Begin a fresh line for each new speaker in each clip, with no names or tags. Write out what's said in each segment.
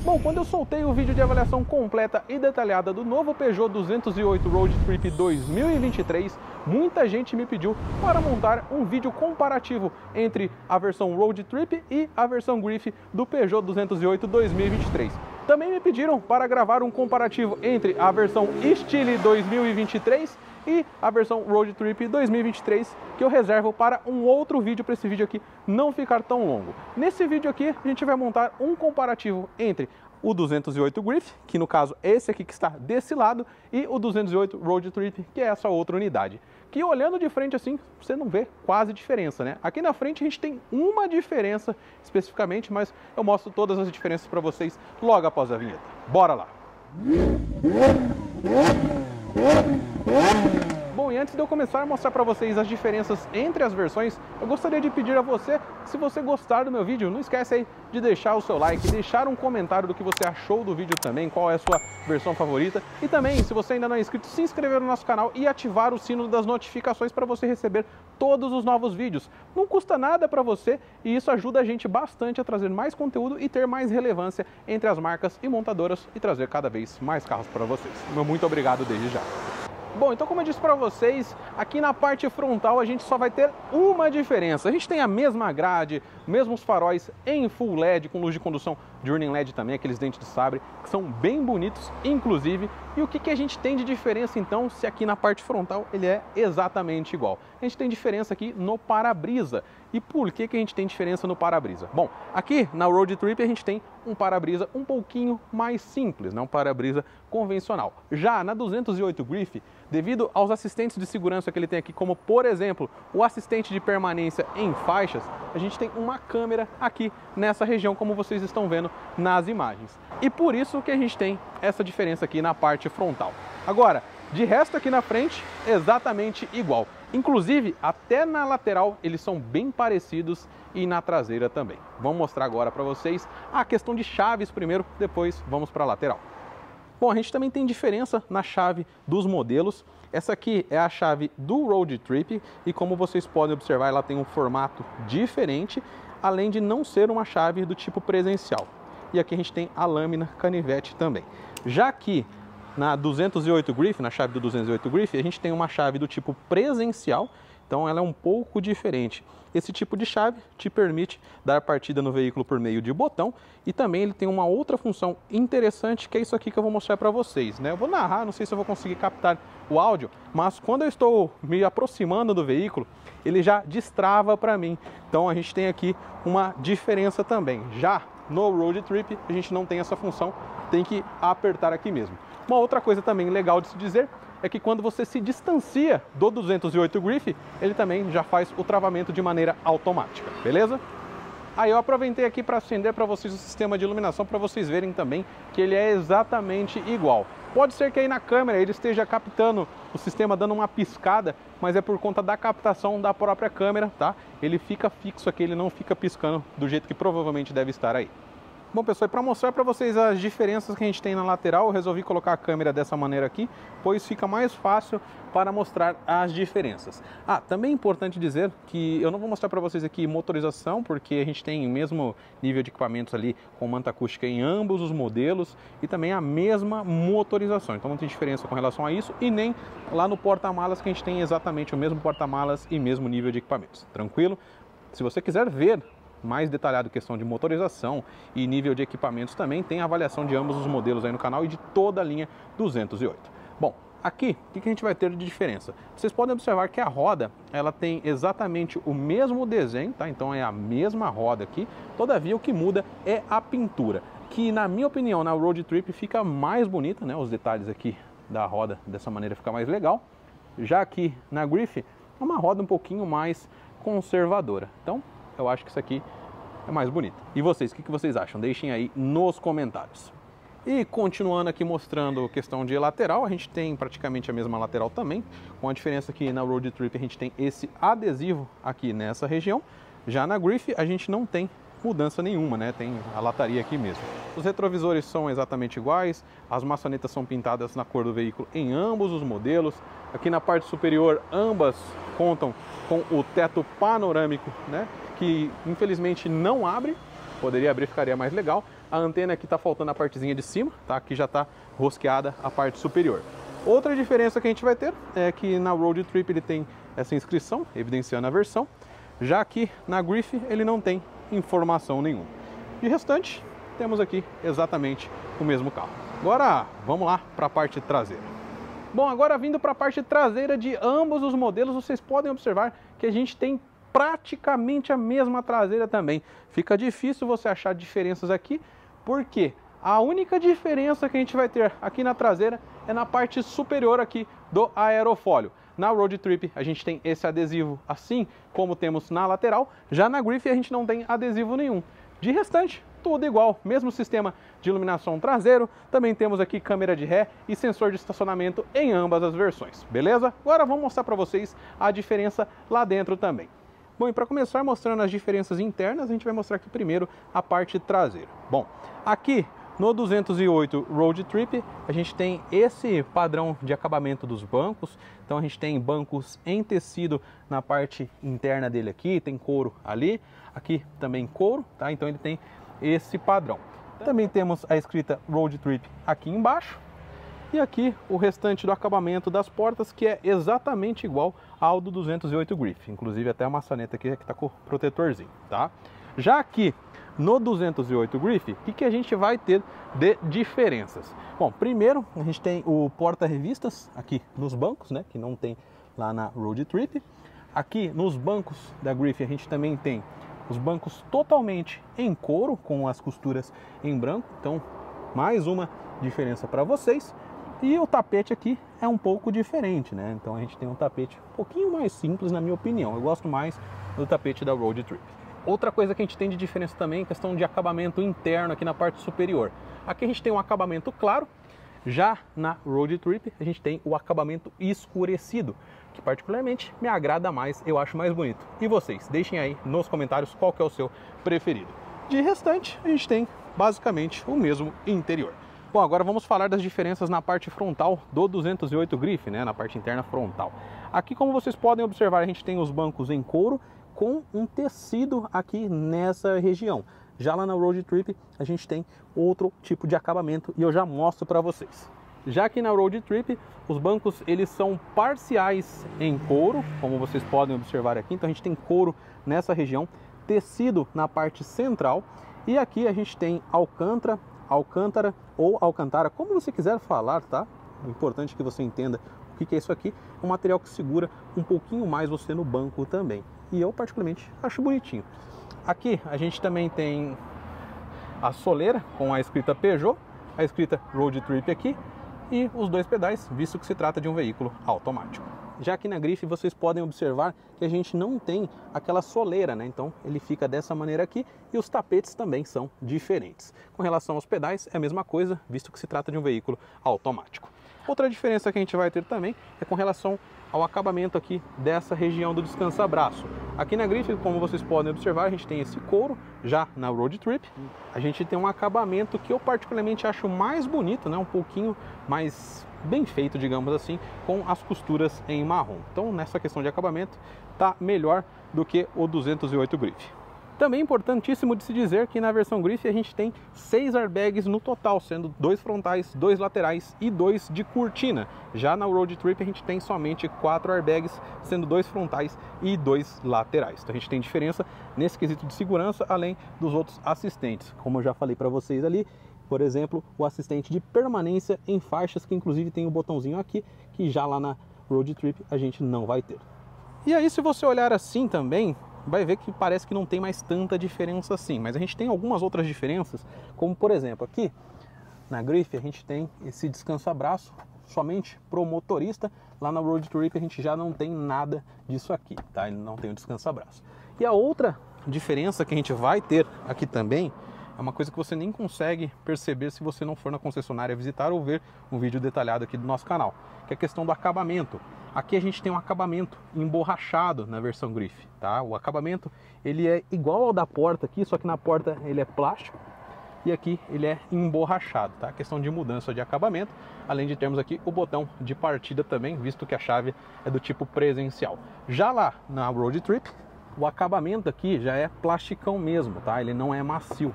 Bom, quando eu soltei o vídeo de avaliação completa e detalhada do novo Peugeot 208 Road Trip 2023, muita gente me pediu para montar um vídeo comparativo entre a versão Road Trip e a versão Griff do Peugeot 208 2023. Também me pediram para gravar um comparativo entre a versão Style 2023 e a versão Road Trip 2023, que eu reservo para um outro vídeo, para esse vídeo aqui não ficar tão longo. Nesse vídeo aqui, a gente vai montar um comparativo entre o 208 Griff, que no caso é esse aqui que está desse lado, e o 208 Road Trip, que é essa outra unidade. Que olhando de frente assim, você não vê quase diferença, né? Aqui na frente a gente tem uma diferença especificamente, mas eu mostro todas as diferenças para vocês logo após a vinheta. Bora lá! Bom, e antes de eu começar a mostrar para vocês as diferenças entre as versões, eu gostaria de pedir a você, se você gostar do meu vídeo, não esquece aí de deixar o seu like, deixar um comentário do que você achou do vídeo também, qual é a sua versão favorita. E também, se você ainda não é inscrito, se inscrever no nosso canal e ativar o sino das notificações para você receber todos os novos vídeos. Não custa nada para você e isso ajuda a gente bastante a trazer mais conteúdo e ter mais relevância entre as marcas e montadoras e trazer cada vez mais carros para vocês. Meu muito obrigado desde já. Bom, então como eu disse para vocês, aqui na parte frontal a gente só vai ter uma diferença. A gente tem a mesma grade, mesmos faróis em full LED, com luz de condução de Running LED também, aqueles dentes de sabre, que são bem bonitos, inclusive. E o que a gente tem de diferença então, se aqui na parte frontal ele é exatamente igual? A gente tem diferença aqui no para-brisa. E por que a gente tem diferença no para-brisa? Bom, aqui na Road Trip a gente tem um para-brisa um pouquinho mais simples, né? Um para-brisa convencional. Já na 208 Griff, devido aos assistentes de segurança que ele tem aqui, como por exemplo, o assistente de permanência em faixas, a gente tem uma câmera aqui nessa região, como vocês estão vendo nas imagens. E por isso que a gente tem essa diferença aqui na parte frontal. Agora, de resto aqui na frente, exatamente igual. Inclusive, até na lateral eles são bem parecidos e na traseira também. Vamos mostrar agora para vocês a questão de chaves primeiro, depois vamos para a lateral. Bom, a gente também tem diferença na chave dos modelos. Essa aqui é a chave do Road Trip e como vocês podem observar, ela tem um formato diferente, além de não ser uma chave do tipo presencial. E aqui a gente tem a lâmina canivete também. Já aqui na 208 Griff, na chave do 208 Griff, a gente tem uma chave do tipo presencial, então ela é um pouco diferente. Esse tipo de chave te permite dar partida no veículo por meio de botão e também ele tem uma outra função interessante que é isso aqui que eu vou mostrar para vocês, né? Eu vou narrar, não sei se eu vou conseguir captar o áudio, mas quando eu estou me aproximando do veículo, ele já destrava para mim. Então a gente tem aqui uma diferença também. Já no Road Trip a gente não tem essa função, tem que apertar aqui mesmo. Uma outra coisa também legal de se dizer é que quando você se distancia do 208 Griff, ele também já faz o travamento de maneira automática, beleza? Aí eu aproveitei aqui para acender para vocês o sistema de iluminação para vocês verem também que ele é exatamente igual. Pode ser que aí na câmera ele esteja captando o sistema dando uma piscada, mas é por conta da captação da própria câmera, tá? Ele fica fixo aqui, ele não fica piscando do jeito que provavelmente deve estar aí. Bom, pessoal, para mostrar para vocês as diferenças que a gente tem na lateral, eu resolvi colocar a câmera dessa maneira aqui, pois fica mais fácil para mostrar as diferenças. Ah, também é importante dizer que eu não vou mostrar para vocês aqui motorização, porque a gente tem o mesmo nível de equipamentos ali com manta acústica em ambos os modelos e também a mesma motorização. Então não tem diferença com relação a isso e nem lá no porta-malas que a gente tem exatamente o mesmo porta-malas e mesmo nível de equipamentos. Tranquilo? Se você quiser ver mais detalhado questão de motorização e nível de equipamentos também, tem avaliação de ambos os modelos aí no canal e de toda a linha 208. Bom, aqui, o que a gente vai ter de diferença? Vocês podem observar que a roda, ela tem exatamente o mesmo desenho, tá? Então é a mesma roda aqui, todavia o que muda é a pintura, que na minha opinião na Road Trip fica mais bonita, né? Os detalhes aqui da roda dessa maneira fica mais legal. Já aqui na Griff, é uma roda um pouquinho mais conservadora. Então, eu acho que isso aqui é mais bonito. E vocês, o que vocês acham? Deixem aí nos comentários. E continuando aqui mostrando questão de lateral, a gente tem praticamente a mesma lateral também, com a diferença que na Road Trip a gente tem esse adesivo aqui nessa região. Já na Griff a gente não tem mudança nenhuma, né? Tem a lataria aqui mesmo. Os retrovisores são exatamente iguais, as maçanetas são pintadas na cor do veículo em ambos os modelos. Aqui na parte superior, ambas contam com o teto panorâmico, né? Que infelizmente não abre, poderia abrir, ficaria mais legal, A antena aqui está faltando a partezinha de cima, tá? Aqui já está rosqueada a parte superior. Outra diferença que a gente vai ter é que na Road Trip ele tem essa inscrição, evidenciando a versão, já que na Griffy ele não tem informação nenhuma. De restante, temos aqui exatamente o mesmo carro. Agora vamos lá para a parte traseira. Bom, agora vindo para a parte traseira de ambos os modelos, vocês podem observar que a gente tem praticamente a mesma traseira também. Fica difícil você achar diferenças aqui, porque a única diferença que a gente vai ter aqui na traseira é na parte superior aqui do aerofólio. Na Road Trip a gente tem esse adesivo assim como temos na lateral, já na Griffy a gente não tem adesivo nenhum. De restante, tudo igual, mesmo sistema de iluminação traseiro, também temos aqui câmera de ré e sensor de estacionamento em ambas as versões, beleza? Agora vamos mostrar para vocês a diferença lá dentro também. Bom, e para começar mostrando as diferenças internas, a gente vai mostrar aqui primeiro a parte traseira. Bom, aqui no 208 Road Trip, a gente tem esse padrão de acabamento dos bancos. Então a gente tem bancos em tecido na parte interna dele aqui, tem couro ali, aqui também couro, tá? Então ele tem esse padrão. Também temos a escrita Road Trip aqui embaixo. E aqui o restante do acabamento das portas, que é exatamente igual ao do 208 Griffy. Inclusive até a maçaneta aqui que está com o protetorzinho, tá? Já aqui no 208 Griffy, o que a gente vai ter de diferenças? Bom, primeiro a gente tem o porta-revistas aqui nos bancos, né? Que não tem lá na Road Trip. Aqui nos bancos da Griffy a gente também tem os bancos totalmente em couro, com as costuras em branco. Então, mais uma diferença para vocês. E o tapete aqui é um pouco diferente, né? Então a gente tem um tapete um pouquinho mais simples, na minha opinião. Eu gosto mais do tapete da Road Trip. Outra coisa que a gente tem de diferença também é a questão de acabamento interno aqui na parte superior. Aqui a gente tem um acabamento claro, já na Road Trip a gente tem o acabamento escurecido, que particularmente me agrada mais, eu acho mais bonito. E vocês, deixem aí nos comentários qual que é o seu preferido. De restante, a gente tem basicamente o mesmo interior. Bom, agora vamos falar das diferenças na parte frontal do 208 Griffy, né, na parte interna frontal. Aqui, como vocês podem observar, a gente tem os bancos em couro com um tecido aqui nessa região. Já lá na Road Trip a gente tem outro tipo de acabamento e eu já mostro para vocês. Já que na Road Trip os bancos eles são parciais em couro, como vocês podem observar aqui. Então a gente tem couro nessa região, tecido na parte central e aqui a gente tem alcântara ou alcantara, como você quiser falar, tá? O importante é que você entenda o que é isso aqui. É um material que segura um pouquinho mais você no banco também. E eu particularmente acho bonitinho. Aqui a gente também tem a soleira com a escrita Peugeot, a escrita Road Trip aqui e os dois pedais, visto que se trata de um veículo automático. Já aqui na Griffy vocês podem observar que a gente não tem aquela soleira, né? Então ele fica dessa maneira aqui e os tapetes também são diferentes. Com relação aos pedais é a mesma coisa, visto que se trata de um veículo automático. Outra diferença que a gente vai ter também é com relação ao acabamento aqui dessa região do descansa-braço. Aqui na Griffy, como vocês podem observar, a gente tem esse couro, já na Road Trip a gente tem um acabamento que eu particularmente acho mais bonito, né? Um pouquinho mais bem feito, digamos assim, com as costuras em marrom. Então nessa questão de acabamento tá melhor do que o 208 Griffy. Também é importantíssimo de se dizer que na versão Griffy a gente tem 6 airbags no total, sendo 2 frontais, 2 laterais e 2 de cortina. Já na Road Trip a gente tem somente 4 airbags, sendo 2 frontais e 2 laterais. Então a gente tem diferença nesse quesito de segurança, além dos outros assistentes. Como eu já falei para vocês ali, por exemplo, o assistente de permanência em faixas, que inclusive tem o botãozinho aqui, que já lá na Road Trip a gente não vai ter. E aí, se você olhar assim também, vai ver que parece que não tem mais tanta diferença assim, mas a gente tem algumas outras diferenças, como por exemplo, aqui na Griffy a gente tem esse descansa-braço somente pro motorista. Lá na Road Trip a gente já não tem nada disso aqui, tá? Ele não tem o descansa-braço. E a outra diferença que a gente vai ter aqui também é uma coisa que você nem consegue perceber se você não for na concessionária visitar ou ver um vídeo detalhado aqui do nosso canal, que é a questão do acabamento. Aqui a gente tem um acabamento emborrachado na versão Griffy, tá? O acabamento ele é igual ao da porta aqui, só que na porta ele é plástico e aqui ele é emborrachado, tá? Questão de mudança de acabamento, além de termos aqui o botão de partida também, visto que a chave é do tipo presencial. Já lá na Road Trip O acabamento aqui já é plasticão mesmo, tá? Ele não é macio.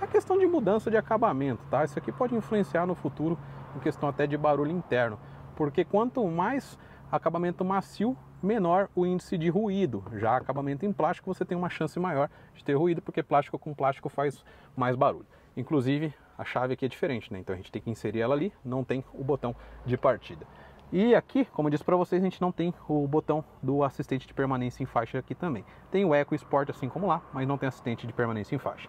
É questão de mudança de acabamento, tá? Isso aqui pode influenciar no futuro em questão até de barulho interno, porque quanto mais acabamento macio, menor o índice de ruído. Já acabamento em plástico você tem uma chance maior de ter ruído, porque plástico com plástico faz mais barulho. Inclusive a chave aqui é diferente, né? Então a gente tem que inserir ela ali, não tem o botão de partida. E aqui, como eu disse para vocês, a gente não tem o botão do assistente de permanência em faixa aqui também. Tem o Eco Sport assim como lá, mas não tem assistente de permanência em faixa.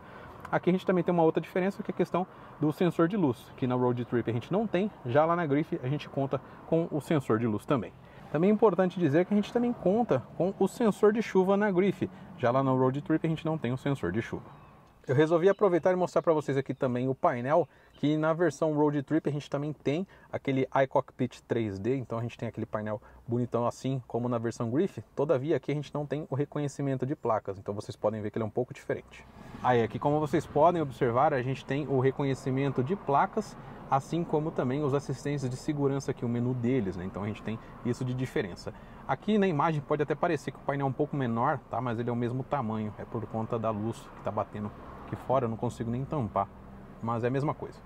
Aqui a gente também tem uma outra diferença, que é a questão do sensor de luz, que na Road Trip a gente não tem, já lá na Griff a gente conta com o sensor de luz também. Também é importante dizer que a gente também conta com o sensor de chuva na Griff, já lá no Road Trip a gente não tem o sensor de chuva. Eu resolvi aproveitar e mostrar para vocês aqui também o painel, que na versão Road Trip a gente também tem aquele iCockpit 3D, então a gente tem aquele painel bonitão assim como na versão Griff, todavia aqui a gente não tem o reconhecimento de placas, então vocês podem ver que ele é um pouco diferente. Aí aqui, como vocês podem observar, a gente tem o reconhecimento de placas, assim como também os assistentes de segurança aqui, o menu deles, né? Então a gente tem isso de diferença. Aqui na imagem pode até parecer que o painel é um pouco menor, tá? Mas ele é o mesmo tamanho, é por conta da luz que está batendo aqui fora, eu não consigo nem tampar, mas é a mesma coisa.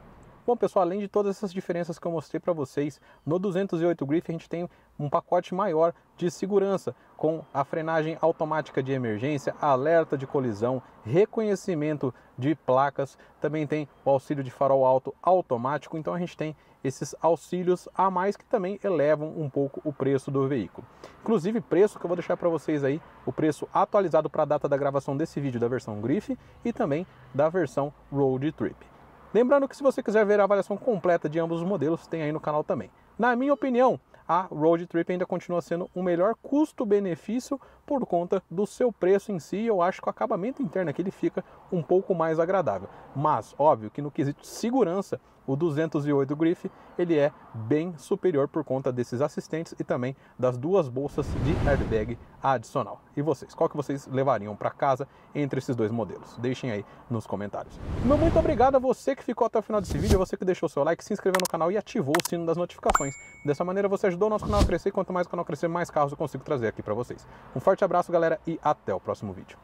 Bom pessoal, além de todas essas diferenças que eu mostrei para vocês, no 208 Griff a gente tem um pacote maior de segurança, com a frenagem automática de emergência, alerta de colisão, reconhecimento de placas, também tem o auxílio de farol alto automático, então a gente tem esses auxílios a mais que também elevam um pouco o preço do veículo. Inclusive preço que eu vou deixar para vocês aí, o preço atualizado para a data da gravação desse vídeo da versão Griff e também da versão Road Trip. Lembrando que se você quiser ver a avaliação completa de ambos os modelos, tem aí no canal também. Na minha opinião, a Road Trip ainda continua sendo o melhor custo-benefício por conta do seu preço em si. Eu acho que o acabamento interno aqui ele fica um pouco mais agradável. Mas, óbvio que no quesito segurança, o 208 Griff ele é bem superior por conta desses assistentes e também das duas bolsas de airbag adicional. E vocês, qual que vocês levariam para casa entre esses dois modelos? Deixem aí nos comentários. Meu muito obrigado a você que ficou até o final desse vídeo, a você que deixou seu like, se inscreveu no canal e ativou o sino das notificações. Dessa maneira você ajudou o nosso canal a crescer e quanto mais o canal crescer, mais carros eu consigo trazer aqui para vocês. Um forte abraço galera e até o próximo vídeo.